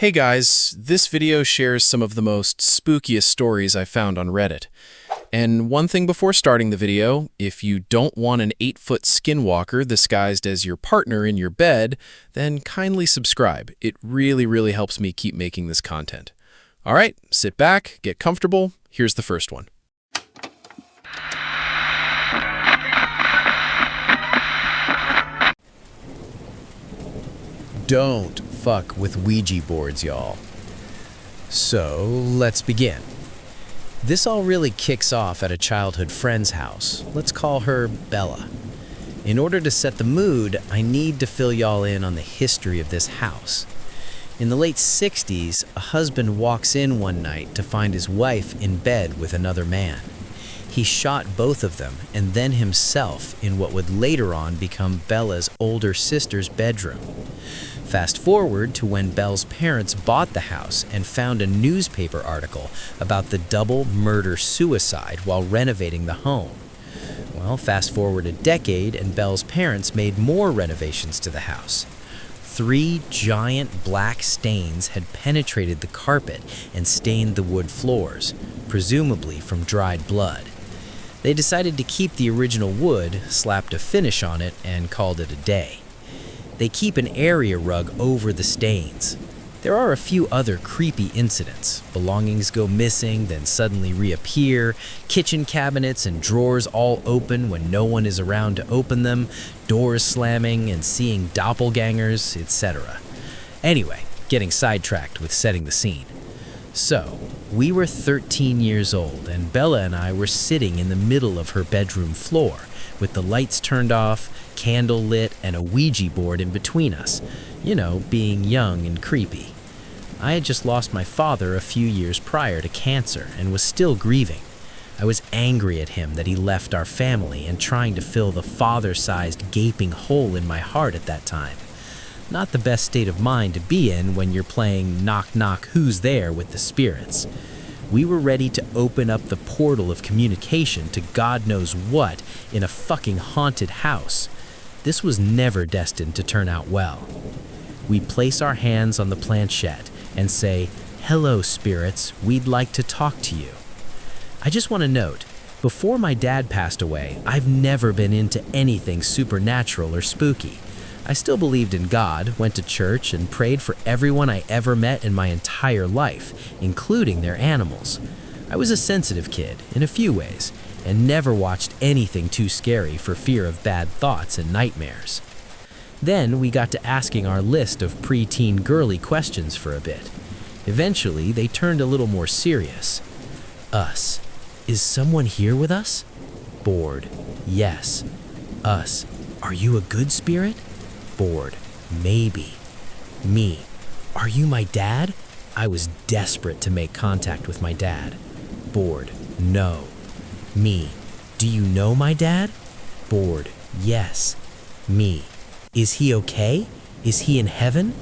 Hey guys, this video shares some of the most spookiest stories I found on Reddit. And one thing before starting the video, if you don't want an 8-foot skinwalker disguised as your partner in your bed, then kindly subscribe. It really helps me keep making this content. Alright, sit back, get comfortable, here's the first one. Don't fuck with Ouija boards, y'all. So, let's begin. This all really kicks off at a childhood friend's house. Let's call her Bella. In order to set the mood, I need to fill y'all in on the history of this house. In the late 60s, a husband walks in one night to find his wife in bed with another man. He shot both of them and then himself in what would later on become Bella's older sister's bedroom. Fast forward to when Belle's parents bought the house and found a newspaper article about the double murder-suicide while renovating the home. Well, fast forward a decade and Belle's parents made more renovations to the house. 3 giant black stains had penetrated the carpet and stained the wood floors, presumably from dried blood. They decided to keep the original wood, slapped a finish on it, and called it a day. They keep an area rug over the stains. There are a few other creepy incidents. Belongings go missing, then suddenly reappear, kitchen cabinets and drawers all open when no one is around to open them, doors slamming and seeing doppelgangers, etc. Anyway, getting sidetracked with setting the scene. So, we were 13 years old and Bella and I were sitting in the middle of her bedroom floor with the lights turned off, candle lit, and a Ouija board in between us. You know, being young and creepy. I had just lost my father a few years prior to cancer and was still grieving. I was angry at him that he left our family and trying to fill the father-sized gaping hole in my heart at that time. Not the best state of mind to be in when you're playing knock knock who's there with the spirits. We were ready to open up the portal of communication to God knows what in a fucking haunted house. This was never destined to turn out well. We place our hands on the planchette and say, "Hello, spirits, we'd like to talk to you." I just want to note, before my dad passed away, I've never been into anything supernatural or spooky. I still believed in God, went to church, and prayed for everyone I ever met in my entire life, including their animals. I was a sensitive kid, in a few ways, and never watched anything too scary for fear of bad thoughts and nightmares. Then we got to asking our list of preteen girly questions for a bit. Eventually, they turned a little more serious. Us. Is someone here with us? Bored. Yes. Us. Are you a good spirit? Bored. Maybe. Me. Are you my dad? I was desperate to make contact with my dad. Bored. No. Me. Do you know my dad? Bored. Yes. Me. Is he okay? Is he in heaven?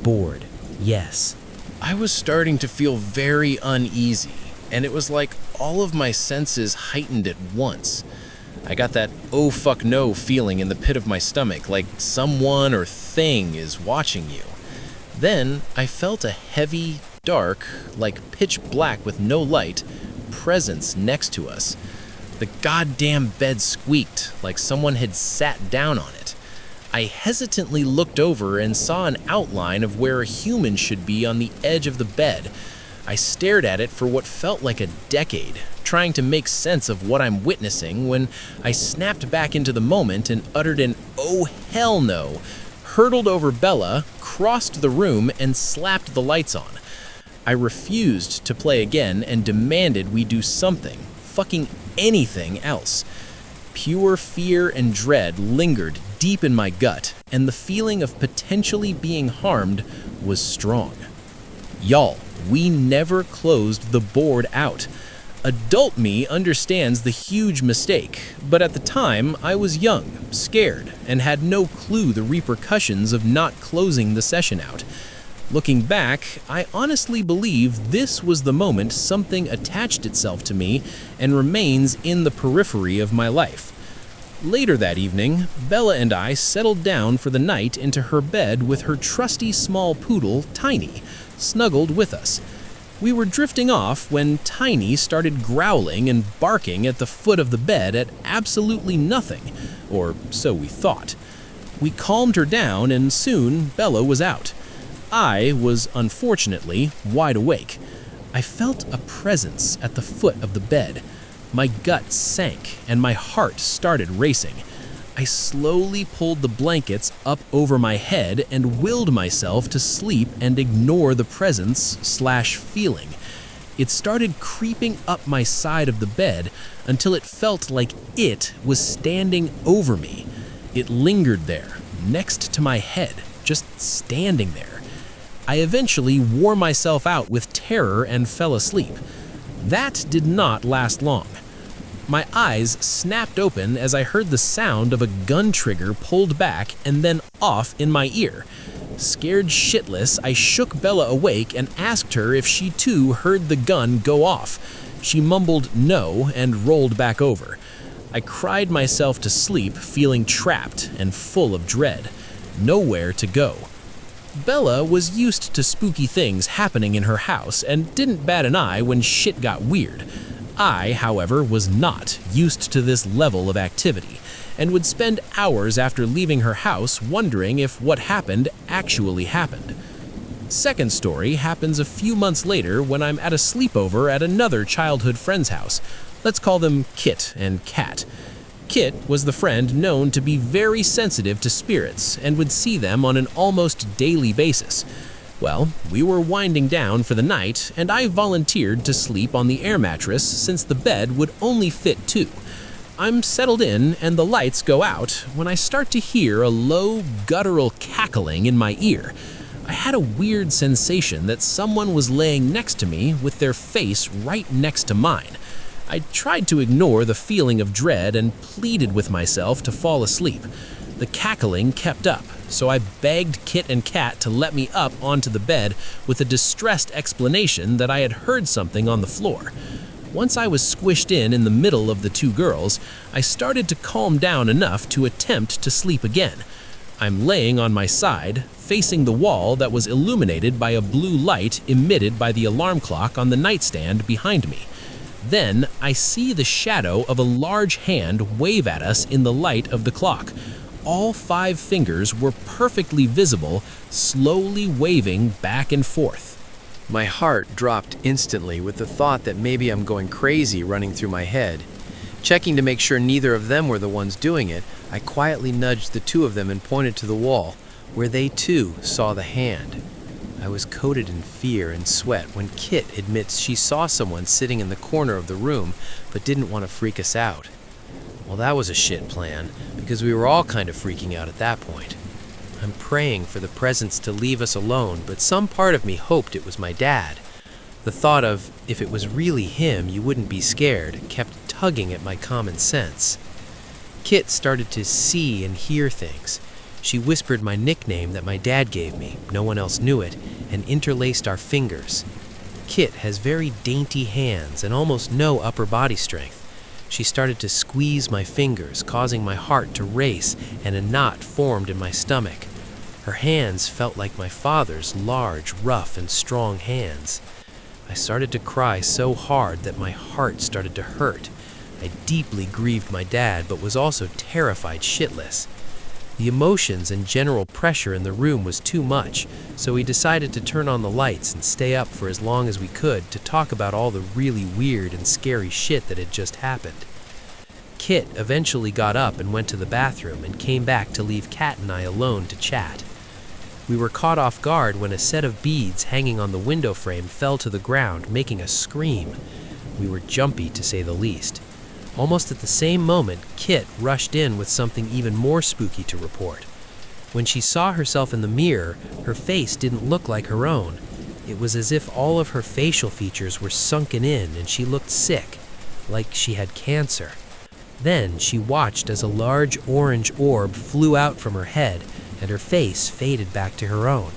Bored. Yes. I was starting to feel very uneasy, and it was like all of my senses heightened at once. I got that oh fuck no feeling in the pit of my stomach, like someone or thing is watching you. Then I felt a heavy, dark, like pitch black with no light, presence next to us. The goddamn bed squeaked, like someone had sat down on it. I hesitantly looked over and saw an outline of where a human should be on the edge of the bed. I stared at it for what felt like a decade, trying to make sense of what I'm witnessing when I snapped back into the moment and uttered an "oh hell no," hurtled over Bella, crossed the room, and slapped the lights on. I refused to play again and demanded we do something, fucking anything else. Pure fear and dread lingered deep in my gut, and the feeling of potentially being harmed was strong. Y'all, we never closed the board out. Adult me understands the huge mistake, but at the time I was young, scared, and had no clue the repercussions of not closing the session out. Looking back, I honestly believe this was the moment something attached itself to me and remains in the periphery of my life. Later that evening, Bella and I settled down for the night into her bed with her trusty small poodle, Tiny, snuggled with us. We were drifting off when Tiny started growling and barking at the foot of the bed at absolutely nothing, or so we thought. We calmed her down and soon Bella was out. I was, unfortunately, wide awake. I felt a presence at the foot of the bed. My gut sank and my heart started racing. I slowly pulled the blankets up over my head and willed myself to sleep and ignore the presence/feeling. It started creeping up my side of the bed until it felt like it was standing over me. It lingered there, next to my head, just standing there. I eventually wore myself out with terror and fell asleep. That did not last long. My eyes snapped open as I heard the sound of a gun trigger pulled back and then off in my ear. Scared shitless, I shook Bella awake and asked her if she too heard the gun go off. She mumbled no and rolled back over. I cried myself to sleep, feeling trapped and full of dread. Nowhere to go. Bella was used to spooky things happening in her house and didn't bat an eye when shit got weird. I, however, was not used to this level of activity and would spend hours after leaving her house wondering if what happened actually happened. Second story happens a few months later when I'm at a sleepover at another childhood friend's house. Let's call them Kit and Kat. Kit was the friend known to be very sensitive to spirits and would see them on an almost daily basis. Well, we were winding down for the night, and I volunteered to sleep on the air mattress since the bed would only fit two. I'm settled in and the lights go out when I start to hear a low, guttural cackling in my ear. I had a weird sensation that someone was laying next to me with their face right next to mine. I tried to ignore the feeling of dread and pleaded with myself to fall asleep. The cackling kept up, so I begged Kit and Kat to let me up onto the bed with a distressed explanation that I had heard something on the floor. Once I was squished in the middle of the two girls, I started to calm down enough to attempt to sleep again. I'm laying on my side, facing the wall that was illuminated by a blue light emitted by the alarm clock on the nightstand behind me. Then I see the shadow of a large hand wave at us in the light of the clock. All 5 fingers were perfectly visible, slowly waving back and forth. My heart dropped instantly with the thought that maybe I'm going crazy running through my head. Checking to make sure neither of them were the ones doing it, I quietly nudged the two of them and pointed to the wall, where they too saw the hand. I was coated in fear and sweat when Kit admits she saw someone sitting in the corner of the room but didn't want to freak us out. Well, that was a shit plan, because we were all kind of freaking out at that point. I'm praying for the presence to leave us alone, but some part of me hoped it was my dad. The thought of, if it was really him, you wouldn't be scared, kept tugging at my common sense. Kit started to see and hear things. She whispered my nickname that my dad gave me, no one else knew it, and interlaced our fingers. Kit has very dainty hands and almost no upper body strength. She started to squeeze my fingers, causing my heart to race, and a knot formed in my stomach. Her hands felt like my father's large, rough, and strong hands. I started to cry so hard that my heart started to hurt. I deeply grieved my dad, but was also terrified shitless. The emotions and general pressure in the room was too much, so we decided to turn on the lights and stay up for as long as we could to talk about all the really weird and scary shit that had just happened. Kit eventually got up and went to the bathroom and came back to leave Kat and I alone to chat. We were caught off guard when a set of beads hanging on the window frame fell to the ground, making us scream. We were jumpy, to say the least. Almost at the same moment, Kit rushed in with something even more spooky to report. When she saw herself in the mirror, her face didn't look like her own. It was as if all of her facial features were sunken in and she looked sick, like she had cancer. Then she watched as a large orange orb flew out from her head and her face faded back to her own.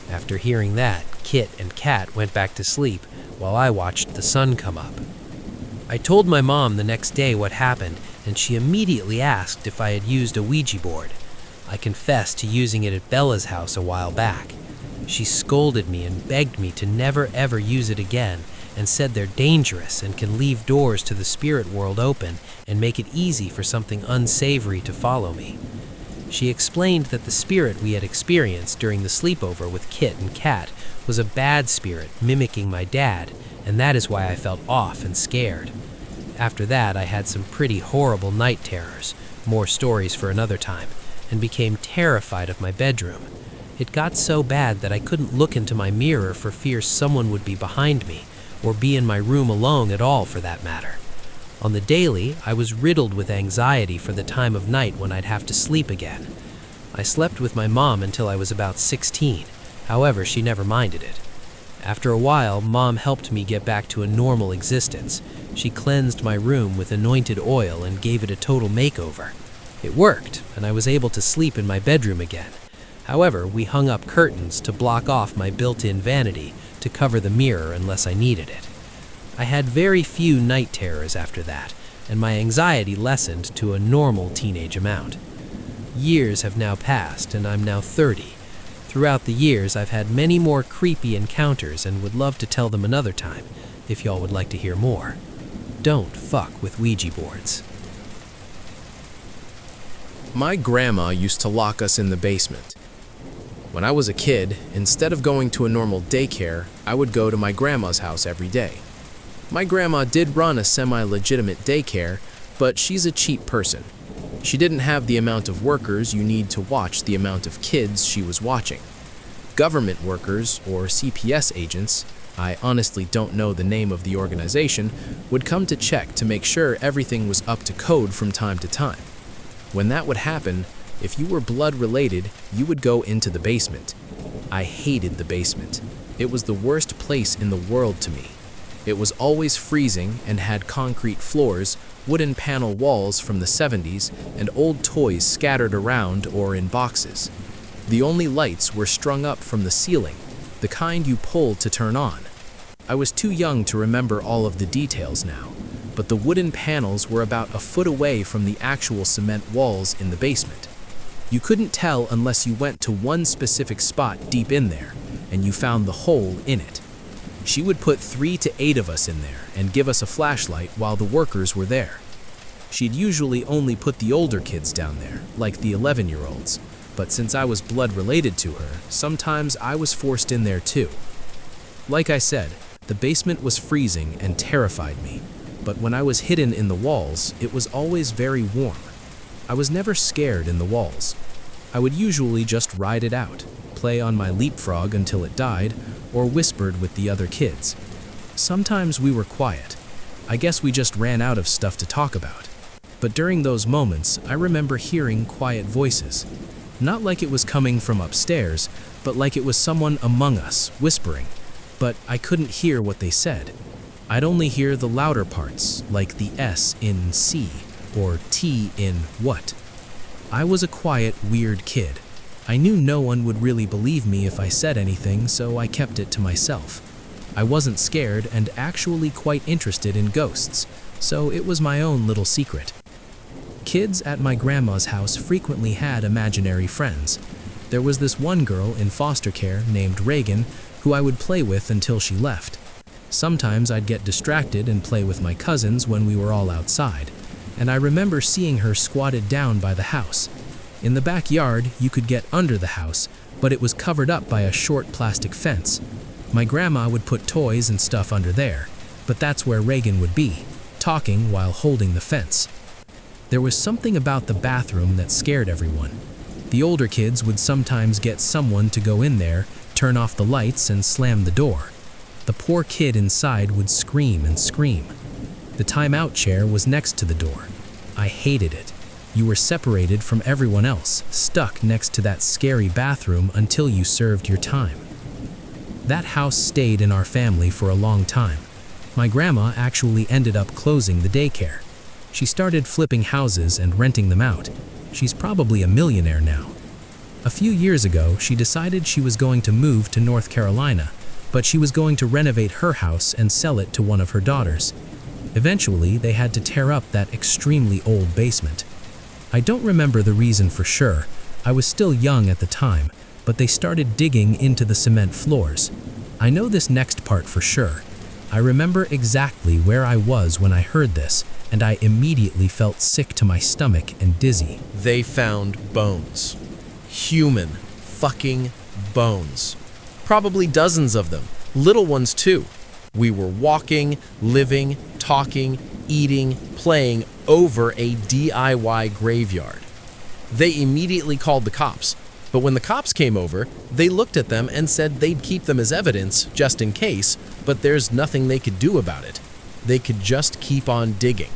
After hearing that, Kit and Kat went back to sleep while I watched the sun come up. I told my mom the next day what happened, and she immediately asked if I had used a Ouija board. I confessed to using it at Bella's house a while back. She scolded me and begged me to never ever use it again, and said they're dangerous and can leave doors to the spirit world open and make it easy for something unsavory to follow me. She explained that the spirit we had experienced during the sleepover with Kit and Kat was a bad spirit mimicking my dad, and that is why I felt off and scared. After that, I had some pretty horrible night terrors, more stories for another time, and became terrified of my bedroom. It got so bad that I couldn't look into my mirror for fear someone would be behind me, or be in my room alone at all for that matter. On the daily, I was riddled with anxiety for the time of night when I'd have to sleep again. I slept with my mom until I was about 16. However, she never minded it. After a while, Mom helped me get back to a normal existence. She cleansed my room with anointed oil and gave it a total makeover. It worked, and I was able to sleep in my bedroom again. However, we hung up curtains to block off my built-in vanity to cover the mirror unless I needed it. I had very few night terrors after that, and my anxiety lessened to a normal teenage amount. Years have now passed, and I'm now 30. Throughout the years, I've had many more creepy encounters and would love to tell them another time, if y'all would like to hear more. Don't fuck with Ouija boards. My grandma used to lock us in the basement. When I was a kid, instead of going to a normal daycare, I would go to my grandma's house every day. My grandma did run a semi-legitimate daycare, but she's a cheap person. She didn't have the amount of workers you need to watch the amount of kids she was watching. Government workers, or CPS agents, I honestly don't know the name of the organization, would come to check to make sure everything was up to code from time to time. When that would happen, if you were blood related, you would go into the basement. I hated the basement. It was the worst place in the world to me. It was always freezing and had concrete floors, wooden panel walls from the 70s, and old toys scattered around or in boxes. The only lights were strung up from the ceiling, the kind you pull to turn on. I was too young to remember all of the details now, but the wooden panels were about a foot away from the actual cement walls in the basement. You couldn't tell unless you went to one specific spot deep in there, and you found the hole in it. She would put 3 to 8 of us in there and give us a flashlight while the workers were there. She'd usually only put the older kids down there, like the 11-year-olds, but since I was blood related to her, sometimes I was forced in there too. Like I said, the basement was freezing and terrified me, but when I was hidden in the walls, it was always very warm. I was never scared in the walls. I would usually just ride it out, play on my leapfrog until it died, or whispered with the other kids. Sometimes we were quiet. I guess we just ran out of stuff to talk about. But during those moments, I remember hearing quiet voices. Not like it was coming from upstairs, but like it was someone among us, whispering. But I couldn't hear what they said. I'd only hear the louder parts, like the S in see, or T in what. I was a quiet, weird kid. I knew no one would really believe me if I said anything, so I kept it to myself. I wasn't scared and actually quite interested in ghosts, so it was my own little secret. Kids at my grandma's house frequently had imaginary friends. There was this one girl in foster care named Reagan who I would play with until she left. Sometimes I'd get distracted and play with my cousins when we were all outside, and I remember seeing her squatted down by the house. In the backyard, you could get under the house, but it was covered up by a short plastic fence. My grandma would put toys and stuff under there, but that's where Reagan would be, talking while holding the fence. There was something about the bathroom that scared everyone. The older kids would sometimes get someone to go in there, turn off the lights, and slam the door. The poor kid inside would scream and scream. The timeout chair was next to the door. I hated it. You were separated from everyone else, stuck next to that scary bathroom until you served your time. That house stayed in our family for a long time. My grandma actually ended up closing the daycare. She started flipping houses and renting them out. She's probably a millionaire now. A few years ago, she decided she was going to move to North Carolina, but she was going to renovate her house and sell it to one of her daughters. Eventually, they had to tear up that extremely old basement. I don't remember the reason for sure. I was still young at the time, but they started digging into the cement floors. I know this next part for sure. I remember exactly where I was when I heard this, and I immediately felt sick to my stomach and dizzy. They found bones. Human fucking bones. Probably dozens of them. Little ones too. We were walking, living, talking, eating, playing over a DIY graveyard. They immediately called the cops. But when the cops came over, they looked at them and said they'd keep them as evidence just in case, but there's nothing they could do about it. They could just keep on digging.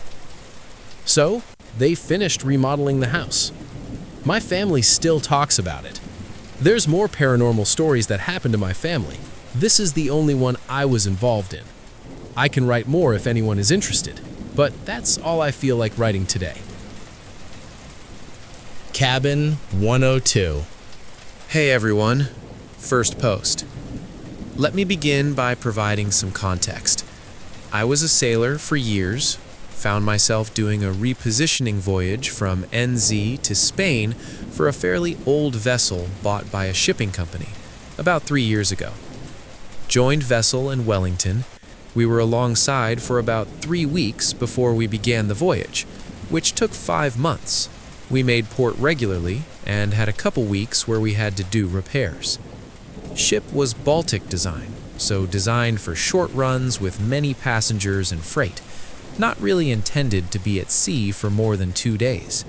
So, they finished remodeling the house. My family still talks about it. There's more paranormal stories that happened to my family. This is the only one I was involved in. I can write more if anyone is interested, but that's all I feel like writing today. Cabin 102. Hey everyone, first post. Let me begin by providing some context. I was a sailor for years, found myself doing a repositioning voyage from NZ to Spain for a fairly old vessel bought by a shipping company about 3 years ago. Joined vessel in Wellington. We were alongside for about 3 weeks before we began the voyage, which took 5 months. We made port regularly and had a couple weeks where we had to do repairs. Ship was Baltic design, so designed for short runs with many passengers and freight, not really intended to be at sea for more than 2 days.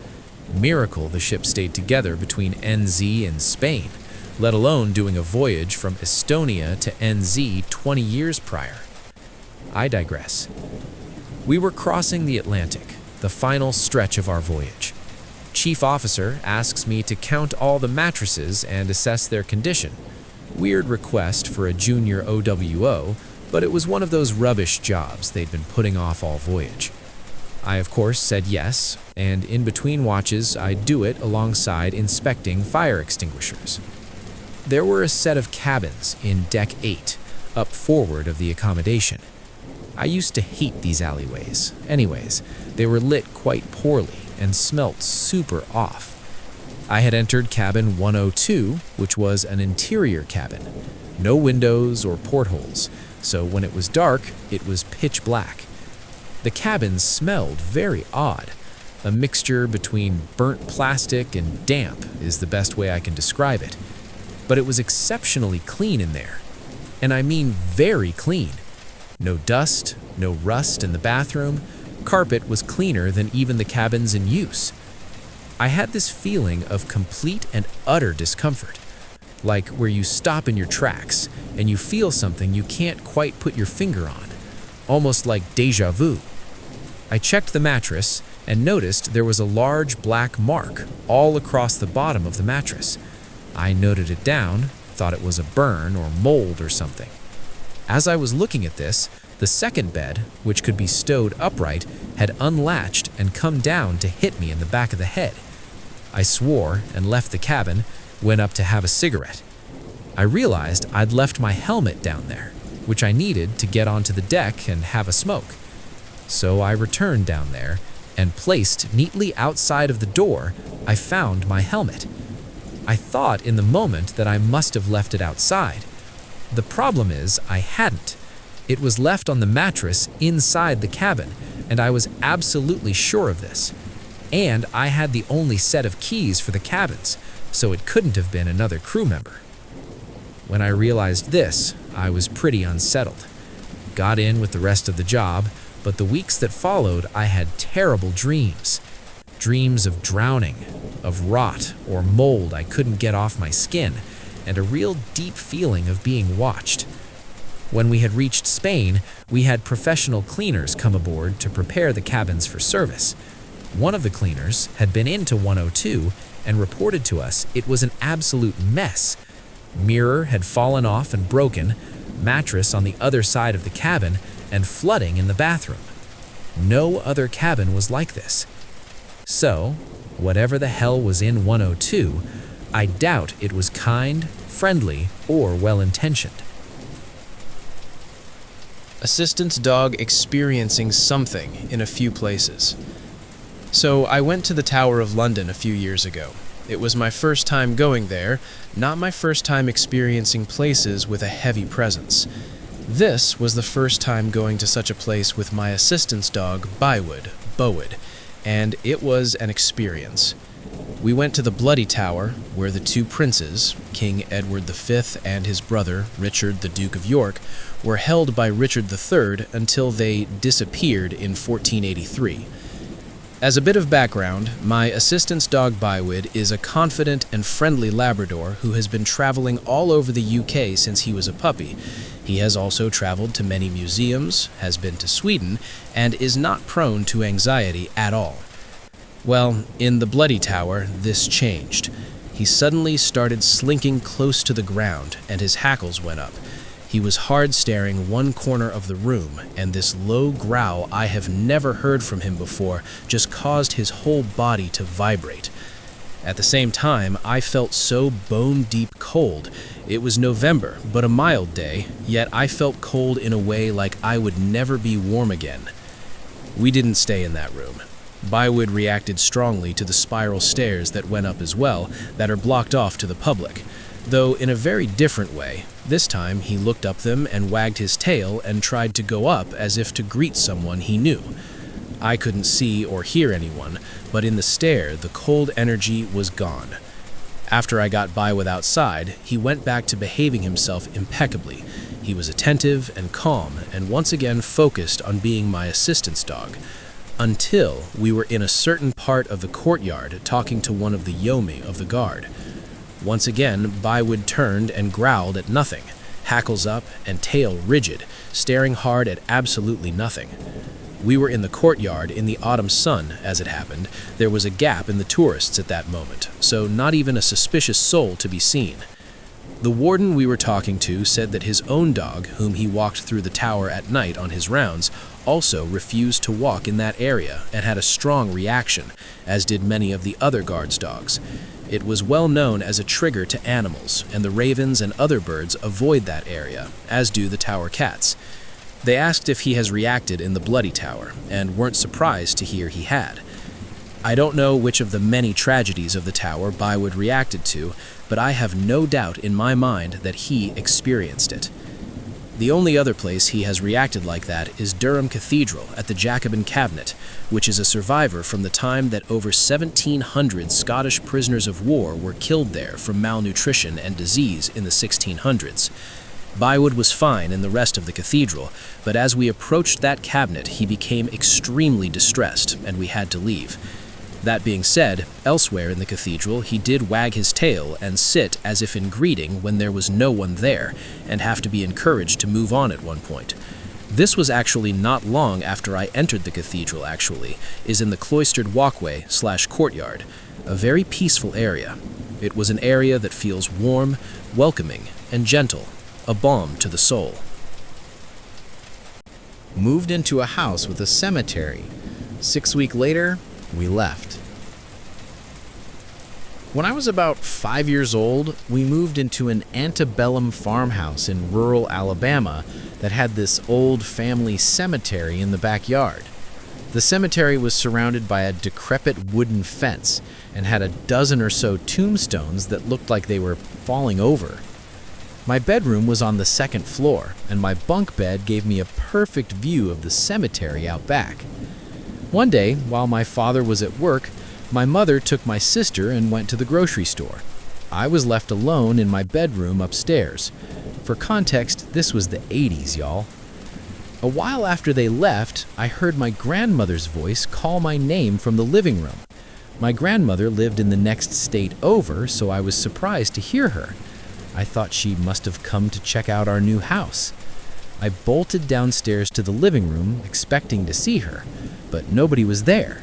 Miracle the ship stayed together between NZ and Spain, let alone doing a voyage from Estonia to NZ 20 years prior. I digress. We were crossing the Atlantic, the final stretch of our voyage. Chief officer asks me to count all the mattresses and assess their condition. Weird request for a junior OWO, but it was one of those rubbish jobs they'd been putting off all voyage. I of course said yes, and in between watches I'd do it alongside inspecting fire extinguishers. There were a set of cabins in Deck 8, up forward of the accommodation. I used to hate these alleyways. Anyways, they were lit quite poorly and smelt super off. I had entered cabin 102, which was an interior cabin. No windows or portholes, so when it was dark, it was pitch black. The cabin smelled very odd. A mixture between burnt plastic and damp is the best way I can describe it. But it was exceptionally clean in there. And I mean very clean. No dust, no rust in the bathroom. Carpet was cleaner than even the cabins in use. I had this feeling of complete and utter discomfort, like where you stop in your tracks and you feel something you can't quite put your finger on, almost like déjà vu. I checked the mattress and noticed there was a large black mark all across the bottom of the mattress. I noted it down, thought it was a burn or mold or something. As I was looking at this, the second bed, which could be stowed upright, had unlatched and come down to hit me in the back of the head. I swore and left the cabin, went up to have a cigarette. I realized I'd left my helmet down there, which I needed to get onto the deck and have a smoke. So I returned down there, and placed neatly outside of the door, I found my helmet. I thought in the moment that I must have left it outside. The problem is I hadn't. It was left on the mattress inside the cabin, and I was absolutely sure of this. And I had the only set of keys for the cabins, so it couldn't have been another crew member. When I realized this, I was pretty unsettled. Got in with the rest of the job, but the weeks that followed, I had terrible dreams. Dreams of drowning, of rot or mold I couldn't get off my skin, and a real deep feeling of being watched. When we had reached Spain, we had professional cleaners come aboard to prepare the cabins for service. One of the cleaners had been into 102 and reported to us it was an absolute mess. Mirror had fallen off and broken, mattress on the other side of the cabin, and flooding in the bathroom. No other cabin was like this. So, whatever the hell was in 102, I doubt it was kind, friendly, or well-intentioned. Assistant's dog experiencing something in a few places. So I went to the Tower of London a few years ago. It was my first time going there, not my first time experiencing places with a heavy presence. This was the first time going to such a place with my assistant's dog, Bowid, and it was an experience. We went to the Bloody Tower, where the two princes, King Edward V and his brother, Richard the Duke of York, were held by Richard III until they disappeared in 1483. As a bit of background, my assistant's dog Bywid is a confident and friendly Labrador who has been traveling all over the UK since he was a puppy. He has also traveled to many museums, has been to Sweden, and is not prone to anxiety at all. Well, in the Bloody Tower, this changed. He suddenly started slinking close to the ground, and his hackles went up. He was hard staring one corner of the room, and this low growl I have never heard from him before just caused his whole body to vibrate. At the same time, I felt so bone-deep cold. It was November, but a mild day, yet I felt cold in a way like I would never be warm again. We didn't stay in that room. Bywid reacted strongly to the spiral stairs that went up as well, that are blocked off to the public, though in a very different way. This time he looked up them and wagged his tail and tried to go up as if to greet someone he knew. I couldn't see or hear anyone, but in the stair the cold energy was gone. After I got Bywid outside, he went back to behaving himself impeccably. He was attentive and calm and once again focused on being my assistant's dog. Until we were in a certain part of the courtyard talking to one of the yomi of the guard. Once again, Bywid turned and growled at nothing, hackles up and tail rigid, staring hard at absolutely nothing. We were in the courtyard in the autumn sun, as it happened. There was a gap in the tourists at that moment, so not even a suspicious soul to be seen. The warden we were talking to said that his own dog, whom he walked through the tower at night on his rounds, also refused to walk in that area and had a strong reaction, as did many of the other guards' dogs. It was well known as a trigger to animals, and the ravens and other birds avoid that area, as do the tower cats. They asked if he has reacted in the Bloody Tower, and weren't surprised to hear he had. I don't know which of the many tragedies of the tower Bywid reacted to, but I have no doubt in my mind that he experienced it. The only other place he has reacted like that is Durham Cathedral at the Jacobin Cabinet, which is a survivor from the time that over 1,700 Scottish prisoners of war were killed there from malnutrition and disease in the 1600s. Bywid was fine in the rest of the cathedral, but as we approached that cabinet, he became extremely distressed, and we had to leave. That being said, elsewhere in the cathedral, he did wag his tail and sit as if in greeting when there was no one there, and have to be encouraged to move on at one point. This was actually not long after I entered the cathedral, is in the cloistered walkway/courtyard, a very peaceful area. It was an area that feels warm, welcoming, and gentle, a balm to the soul. Moved into a house with a cemetery. 6 weeks later, we left. When I was about 5 years old, we moved into an antebellum farmhouse in rural Alabama that had this old family cemetery in the backyard. The cemetery was surrounded by a decrepit wooden fence and had a dozen or so tombstones that looked like they were falling over. My bedroom was on the second floor, and my bunk bed gave me a perfect view of the cemetery out back. One day, while my father was at work, my mother took my sister and went to the grocery store. I was left alone in my bedroom upstairs. For context, this was the 80s, y'all. A while after they left, I heard my grandmother's voice call my name from the living room. My grandmother lived in the next state over, so I was surprised to hear her. I thought she must have come to check out our new house. I bolted downstairs to the living room, expecting to see her, but nobody was there.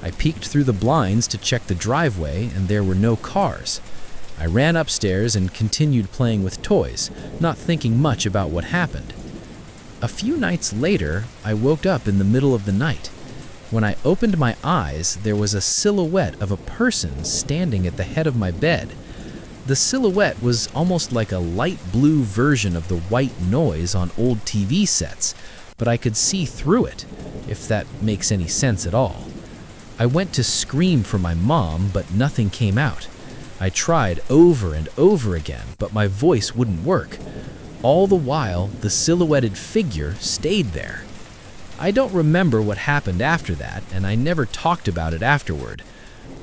I peeked through the blinds to check the driveway, and there were no cars. I ran upstairs and continued playing with toys, not thinking much about what happened. A few nights later, I woke up in the middle of the night. When I opened my eyes, there was a silhouette of a person standing at the head of my bed. The silhouette was almost like a light blue version of the white noise on old TV sets, but I could see through it, if that makes any sense at all. I went to scream for my mom, but nothing came out. I tried over and over again, but my voice wouldn't work. All the while, the silhouetted figure stayed there. I don't remember what happened after that, and I never talked about it afterward.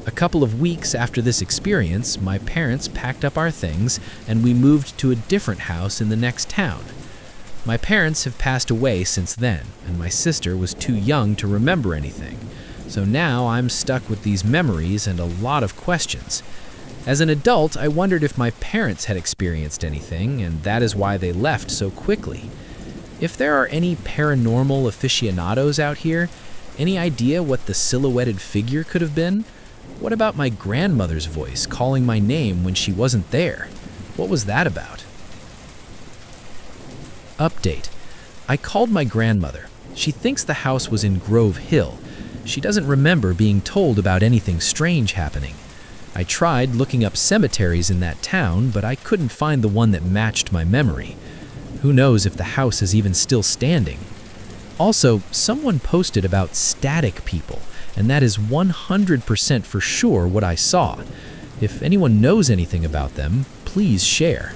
A couple of weeks after this experience, my parents packed up our things and we moved to a different house in the next town. My parents have passed away since then, and my sister was too young to remember anything. So now I'm stuck with these memories and a lot of questions. As an adult, I wondered if my parents had experienced anything, and that is why they left so quickly. If there are any paranormal aficionados out here, any idea what the silhouetted figure could have been? What about my grandmother's voice calling my name when she wasn't there? What was that about? Update. I called my grandmother. She thinks the house was in Grove Hill. She doesn't remember being told about anything strange happening. I tried looking up cemeteries in that town, but I couldn't find the one that matched my memory. Who knows if the house is even still standing? Also, someone posted about static people, and that is 100% for sure what I saw. If anyone knows anything about them, please share.